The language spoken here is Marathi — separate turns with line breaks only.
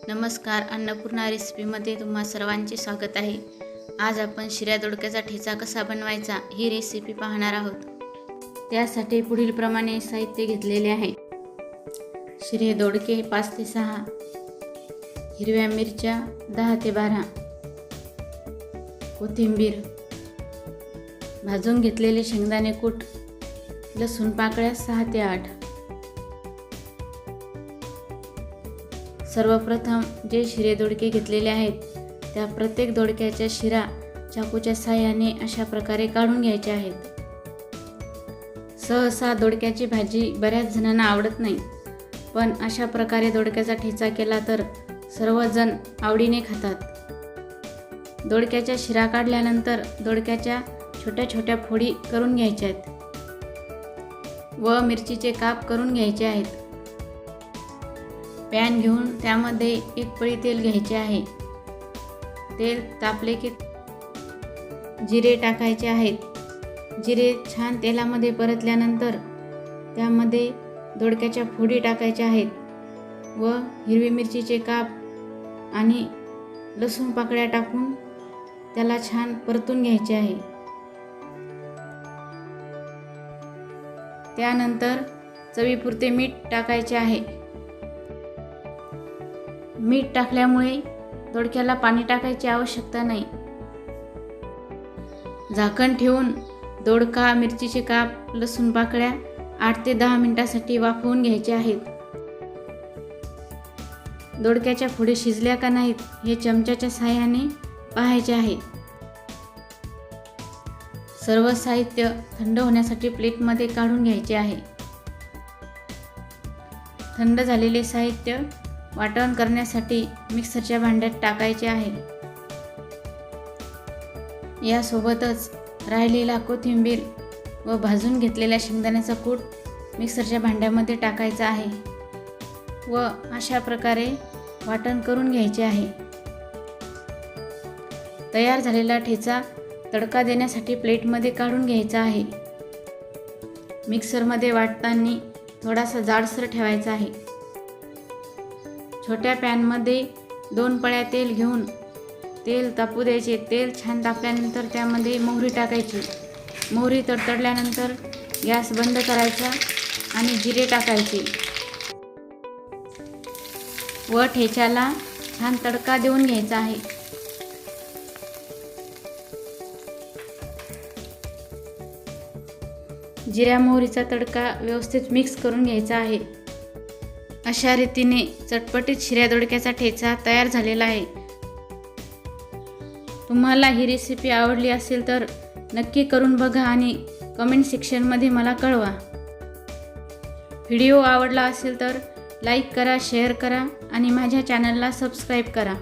नमस्कार, अन्नपूर्णा रेसिपीमध्ये तुम्हा सर्वांचे स्वागत आहे। आज आपण शिऱ्या दोडक्याचा ठेचा कसा बनवायचा ही रेसिपी पाहणार आहोत। त्यासाठी पुढील प्रमाणे साहित्य घेतलेले आहे। शिरे दोडके 5 ते 6, हिरव्या मिरच्या 10 ते 12, कोथिंबीर, भाजून घेतलेले शेंगदाणे कूट, लसूण पाकळ्या 6 ते 8। सर्वप्रथम जे शिरे दोडके घेतलेले आहेत त्या प्रत्येक दोडक्याच्या शिरा चाकूच्या साहाय्याने अशा प्रकारे काढून घ्यायच्या आहेत। सहसा दोडक्याची भाजी बऱ्याच जणांना आवडत नाही, पण अशा प्रकारे दोडक्याचा ठेचा केला तर सर्वजण आवडीने खातात। दोडक्याच्या शिरा काढल्यानंतर दोडक्याच्या छोट्या छोट्या फोडी करून घ्यायच्या आहेत व मिरचीचे काप करून घ्यायचे आहेत। पॅन घेऊन त्यामध्ये 1 पळी तेल घ्यायचे आहे। तेल तापले की जिरे टाकायचे आहेत। जिरे छान तेलामध्ये परतल्यानंतर त्यामध्ये दोडक्याच्या फोडी टाकायच्या आहेत व हिरवी मिरचीचे काप आणि लसूण पाकळ्या टाकून त्याला छान परतून घ्यायचे आहे। त्यानंतर चवीपुरते मीठ टाकायचे आहे। मीठ टाकल्यामुळे दोडक्याला पाणी टाकायची आवश्यकता नाही। झाकण ठेवून दोडका, मिरचीचे काप, लसूण पाकळ्या 8 ते 10 मिनिटांसाठी वाफवून घ्यायचे आहेत। दोडक्याच्या फोडी शिजल्या का नाहीत हे चमच्याच्या साहाय्याने पाहायचे आहे। सर्व साहित्य थंड होण्यासाठी प्लेटमध्ये काढून घ्यायचे आहे। थंड झालेले साहित्य वाटण करण्यासाठी मिक्सरच्या भांड्यात टाकायचे आहे। यासोबतच राहिलेला कोथिंबीर व भाजून घेतलेल्या शेंगदाण्याचा कूट मिक्सरच्या भांड्यामध्ये टाकायचा आहे व अशा प्रकारे वाटण करून घ्यायचे आहे। तयार झालेला ठेचा तडका देण्यासाठी प्लेटमध्ये काढून घ्यायचा आहे। मिक्सरमध्ये वाटताना थोडासा जाडसर ठेवायचा आहे। छोट्या पॅनमध्ये 2 पळ्या तेल घेऊन तेल तापू द्यायचे। तेल छान तापल्यानंतर त्यामध्ये मोहरी टाकायची। मोहरी तडतडल्यानंतर गॅस बंद करायचा आणि जिरे टाकायचे व ठेच्याला छान तडका देऊन घ्यायचा आहे। जिऱ्या मोहरीचा तडका व्यवस्थित मिक्स करून घ्यायचा आहे। अशा रीतीने चटपटीत शिऱ्या दोडक्याचा ठेचा तयार झालेला आहे। तुम्हाला ही रेसिपी आवडली असेल तर नक्की करून बघा आणि कमेंट सेक्शनमध्ये मला कळवा। व्हिडिओ आवडला असेल तर लाईक करा, शेअर करा आणि माझ्या चॅनलला सबस्क्राईब करा।